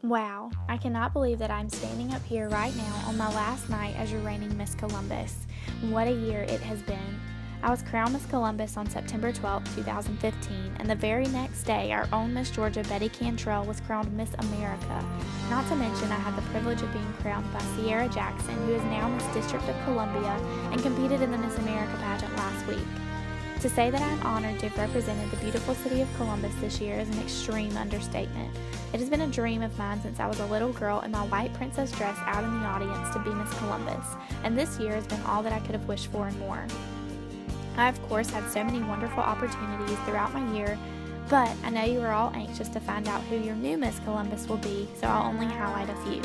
Wow, I cannot believe that I'm standing up here right now on my last night as your reigning Miss Columbus. What a year it has been. I was crowned Miss Columbus on September 12, 2015, and the very next day, our own Miss Georgia Betty Cantrell was crowned Miss America. Not to mention, I had the privilege of being crowned by Sierra Jackson, who is now Miss District of Columbia and competed in the Miss America pageant last week. To say that I'm honored to have represented the beautiful city of Columbus this year is an extreme understatement. It has been a dream of mine since I was a little girl in my white princess dress out in the audience to be Miss Columbus, and this year has been all that I could have wished for and more. I, of course, had so many wonderful opportunities throughout my year, but I know you are all anxious to find out who your new Miss Columbus will be, so I'll only highlight a few.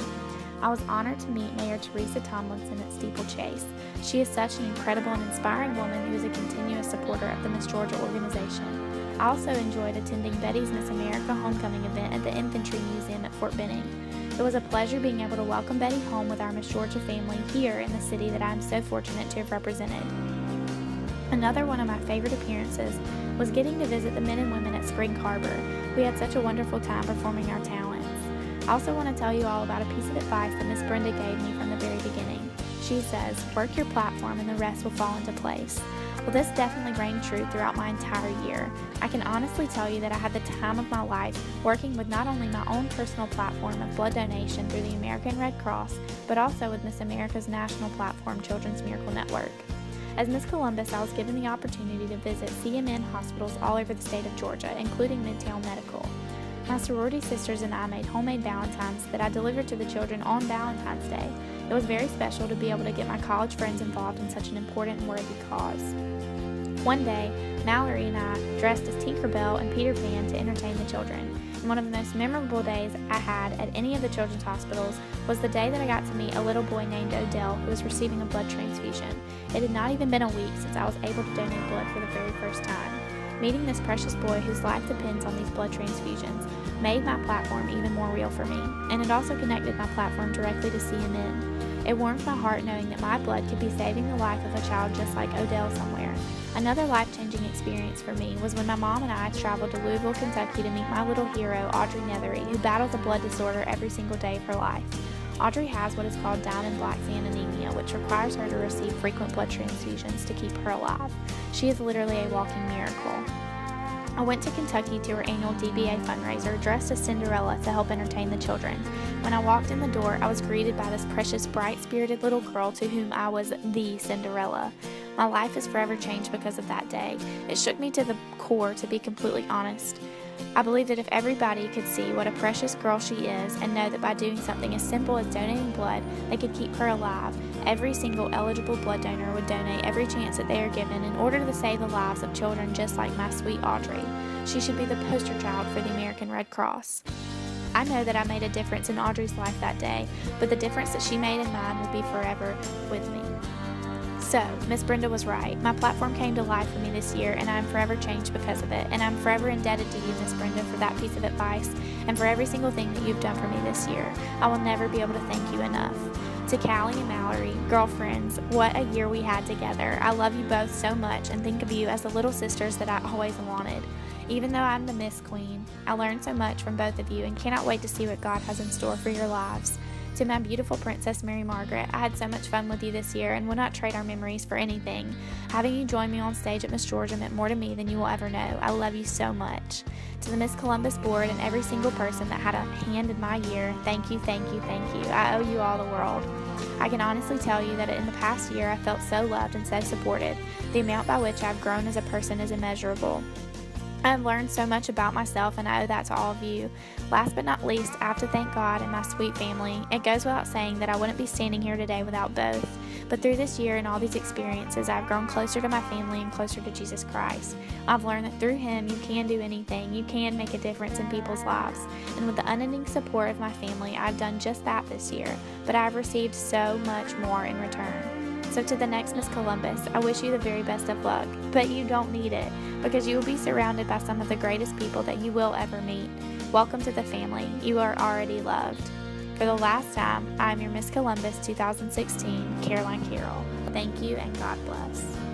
I was honored to meet Mayor Teresa Tomlinson at Steeplechase. She is such an incredible and inspiring woman who is a continuous supporter of the Miss Georgia organization. I also enjoyed attending Betty's Miss America homecoming event at the Infantry Museum at Fort Benning. It was a pleasure being able to welcome Betty home with our Miss Georgia family here in the city that I am so fortunate to have represented. Another one of my favorite appearances was getting to visit the men and women at Spring Harbor. We had such a wonderful time performing our talents. I also want to tell you all about a piece of advice that Miss Brenda gave me from the very beginning. She says, work your platform and the rest will fall into place. Well, this definitely rang true throughout my entire year. I can honestly tell you that I had the time of my life working with not only my own personal platform of blood donation through the American Red Cross, but also with Miss America's national platform, Children's Miracle Network. As Miss Columbus, I was given the opportunity to visit CMN hospitals all over the state of Georgia, including Midtown Medical. My sorority sisters and I made homemade Valentines that I delivered to the children on Valentine's Day. It was very special to be able to get my college friends involved in such an important and worthy cause. One day, Mallory and I dressed as Tinkerbell and Peter Pan to entertain the children. And one of the most memorable days I had at any of the children's hospitals was the day that I got to meet a little boy named Odell who was receiving a blood transfusion. It had not even been a week since I was able to donate blood for the very first time. Meeting this precious boy whose life depends on these blood transfusions made my platform even more real for me, and it also connected my platform directly to CMN. It warmed my heart knowing that my blood could be saving the life of a child just like Odell somewhere. Another life-changing experience for me was when my mom and I traveled to Louisville, Kentucky to meet my little hero, Audrey Nethery, who battles a blood disorder every single day of her life. Audrey has what is called Diamond-Blackfan anemia, which requires her to receive frequent blood transfusions to keep her alive. She is literally a walking miracle. I went to Kentucky to her annual DBA fundraiser dressed as Cinderella to help entertain the children. When I walked in the door, I was greeted by this precious, bright-spirited little girl to whom I was the Cinderella. My life is forever changed because of that day. It shook me to the core, to be completely honest. I believe that if everybody could see what a precious girl she is and know that by doing something as simple as donating blood, they could keep her alive, every single eligible blood donor would donate every chance that they are given in order to save the lives of children just like my sweet Audrey. She should be the poster child for the American Red Cross. I know that I made a difference in Audrey's life that day, but the difference that she made in mine will be forever with me. So, Miss Brenda was right. My platform came to life for me this year, and I'm forever changed because of it. And I'm forever indebted to you, Miss Brenda, for that piece of advice and for every single thing that you've done for me this year. I will never be able to thank you enough. To Callie and Mallory, girlfriends, what a year we had together. I love you both so much and think of you as the little sisters that I always wanted. Even though I'm the Miss Queen, I learned so much from both of you and cannot wait to see what God has in store for your lives. To my beautiful Princess Mary Margaret, I had so much fun with you this year and would not trade our memories for anything. Having you join me on stage at Miss Georgia meant more to me than you will ever know. I love you so much. To the Miss Columbus board and every single person that had a hand in my year, thank you, thank you, thank you. I owe you all the world. I can honestly tell you that in the past year I felt so loved and so supported. The amount by which I've grown as a person is immeasurable. I have learned so much about myself, and I owe that to all of you. Last but not least, I have to thank God and my sweet family. It goes without saying that I wouldn't be standing here today without both. But through this year and all these experiences, I've grown closer to my family and closer to Jesus Christ. I've learned that through Him, you can do anything. You can make a difference in people's lives. And with the unending support of my family, I've done just that this year. But I've received so much more in return. So to the next Miss Columbus, I wish you the very best of luck, but you don't need it because you will be surrounded by some of the greatest people that you will ever meet. Welcome to the family. You are already loved. For the last time, I'm your Miss Columbus 2016, Caroline Carroll. Thank you and God bless.